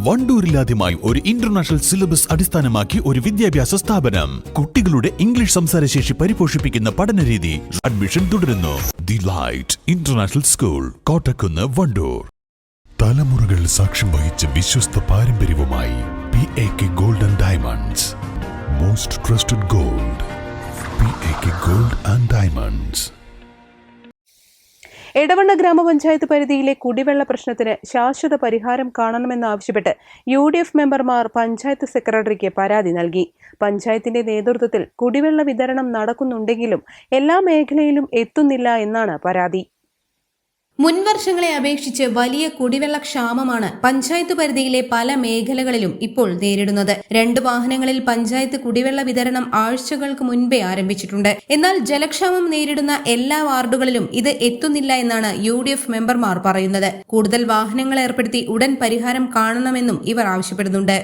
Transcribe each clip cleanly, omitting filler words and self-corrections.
വണ്ടൂരിലാദ്യമായി ഒരു international syllabus അടിസ്ഥാനമാക്കി ഒരു വിദ്യാഭ്യാസ സ്ഥാപനം. കുട്ടികളുടെ ഇംഗ്ലീഷ് സംസാരശേഷി പരിപോഷിപ്പിക്കുന്ന പഠനരീതി. അഡ്മിഷൻ തുടരുന്നു. The light international school, Kottakkunnu, Wandoor. തലമുറകൾ സാക്ഷ്യം വഹിച്ച വിശ്വസ്ത പാരമ്പര്യവുമായി PAK gold and diamonds. Most trusted gold. PAK gold and diamonds. Edavanna ഗ്രാമപഞ്ചായത്ത് പരിധിയിലെ കുടിവെള്ള പ്രശ്നത്തിന് ശാശ്വത പരിഹാരം കാണണമെന്നാവശ്യപ്പെട്ട് UDF മെമ്പർമാർ പഞ്ചായത്ത് സെക്രട്ടറിക്ക് പരാതി നൽകി. പഞ്ചായത്തിന്റെ നേതൃത്വത്തിൽ കുടിവെള്ള വിതരണം നടക്കുന്നുണ്ടെങ്കിലും എല്ലാ മേഖലയിലും എത്തുന്നില്ല എന്നാണ് പരാതി. മുൻവർഷങ്ങളെ അപേക്ഷിച്ച് വലിയ കുടിവെള്ള ക്ഷാമമാണ് പഞ്ചായത്ത് പരിധിയിലെ പല മേഖലകളിലും ഇപ്പോൾ നേരിടുന്നത്. 2 വാഹനങ്ങളിൽ പഞ്ചായത്ത് കുടിവെള്ള വിതരണം ആഴ്ചകൾക്ക് മുൻപേ ആരംഭിച്ചിട്ടുണ്ട്. എന്നാൽ ജലക്ഷാമം നേരിടുന്ന എല്ലാ വാർഡുകളിലും ഇത് എത്തുന്നില്ല എന്നാണ് UDF മെമ്പർമാർ പറയുന്നത്. കൂടുതൽ വാഹനങ്ങൾ ഏർപ്പെടുത്തി ഉടൻ പരിഹാരം കാണണമെന്നും ഇവർ ആവശ്യപ്പെടുന്നുണ്ട്.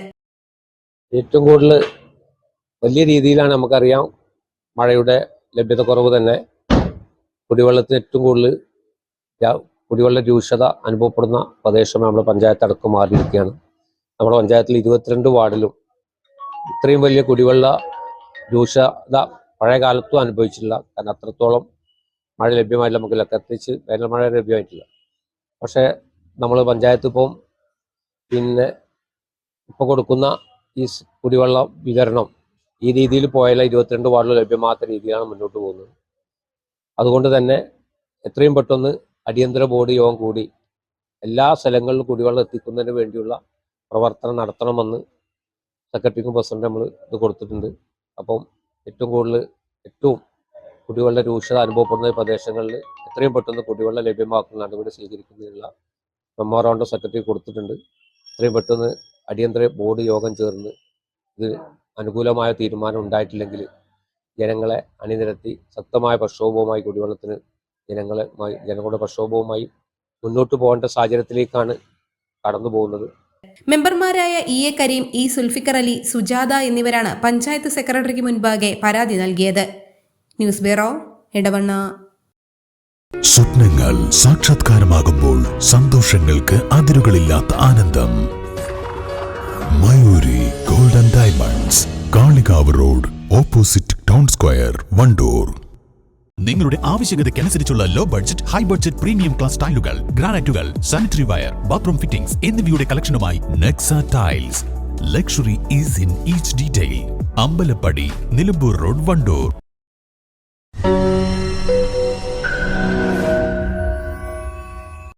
ഏറ്റവും കൂടുതൽ വലിയ രീതിയിലാണ് നമുക്കറിയാം മഴയുടെ ലഭ്യത കുറവ് തന്നെ. കുടിവെള്ളത്തിന് ഏറ്റവും കൂടുതൽ കുടിവെള്ള രൂക്ഷത അനുഭവപ്പെടുന്ന പ്രദേശം നമ്മൾ പഞ്ചായത്ത് അടക്കം മാറിയിരിക്കുകയാണ്. നമ്മുടെ പഞ്ചായത്തിൽ 22 വാർഡിലും ഇത്രയും വലിയ കുടിവെള്ള രൂക്ഷത പഴയ കാലത്തും അനുഭവിച്ചിട്ടില്ല. കാരണം അത്രത്തോളം മഴ ലഭ്യമായില്ല. നമുക്ക് പ്രത്യേകിച്ച് വേനൽ മഴ ലഭ്യമായിട്ടില്ല. പക്ഷേ നമ്മൾ പഞ്ചായത്ത് ഇപ്പോൾ കൊടുക്കുന്ന ഈ കുടിവെള്ള വിതരണം ഈ രീതിയിൽ പോയാൽ 22 വാർഡിൽ ലഭ്യമാകാത്ത രീതിയിലാണ് മുന്നോട്ട് പോകുന്നത്. അതുകൊണ്ട് തന്നെ എത്രയും പെട്ടെന്ന് അടിയന്തര ബോർഡ് യോഗം കൂടി എല്ലാ സ്ഥലങ്ങളിലും കുടിവെള്ളം എത്തിക്കുന്നതിന് വേണ്ടിയുള്ള പ്രവർത്തനം നടത്തണമെന്ന് സെക്രട്ടറിക്കും പ്രസിഡന്റ് നമ്മൾ ഇത് കൊടുത്തിട്ടുണ്ട്. അപ്പം ഏറ്റവും കുടിവെള്ള രൂക്ഷത അനുഭവപ്പെടുന്ന പ്രദേശങ്ങളിൽ എത്രയും പെട്ടെന്ന് കുടിവെള്ളം ലഭ്യമാക്കുന്ന നടപടി സ്വീകരിക്കുന്നതിനുള്ള മെമ്മോറാണ്ടം സെക്രട്ടറി കൊടുത്തിട്ടുണ്ട്. എത്രയും പെട്ടെന്ന് അടിയന്തര ബോർഡ് യോഗം ചേർന്ന് ഇത് അനുകൂലമായ തീരുമാനം ഉണ്ടായിട്ടില്ലെങ്കിൽ ജനങ്ങളെ അണിനിരത്തി ശക്തമായ പ്രക്ഷോഭവുമായി കുടിവെള്ളത്തിന് ജനങ്ങളുടെ പ്രക്ഷോഭവുമായി മുന്നോട്ട് പോകേണ്ട സാഹചര്യത്തിലേക്കാണ് കടന്നു പോകുന്നത്. മെമ്പർമാരായ EA കരീം, E സുൽഫിക്കർ അലി, സുജാത എന്നിവരാണ് പഞ്ചായത്ത് സെക്രട്ടറിക്ക് മുൻപാകെ പരാതി നൽകിയത്. News bureau, Edavanna. സ്വപ്നങ്ങൾ സാക്ഷാത്കാരമാകുമ്പോൾ സന്തോഷങ്ങൾക്ക് അതിരുകളില്ലാത്ത ആനന്ദം. Mayoori gold and diamonds, Kalikavu road, opposite town square, Wandoor. നിങ്ങളുടെ ആവശ്യകതയ്ക്കനുസരിച്ചുള്ള low budget, high budget, premium class ടൈലുകൾ, ഗ്രാനൈറ്റുകൾ, സാനിറ്ററി വയർ, ബാത്റൂം ഫിറ്റിംഗ്സ് എന്നിവയുടെ കളക്ഷനുമായി Nexa tiles. Luxury is in each detail. Ambalappadi, Nilambur road, Wandoor.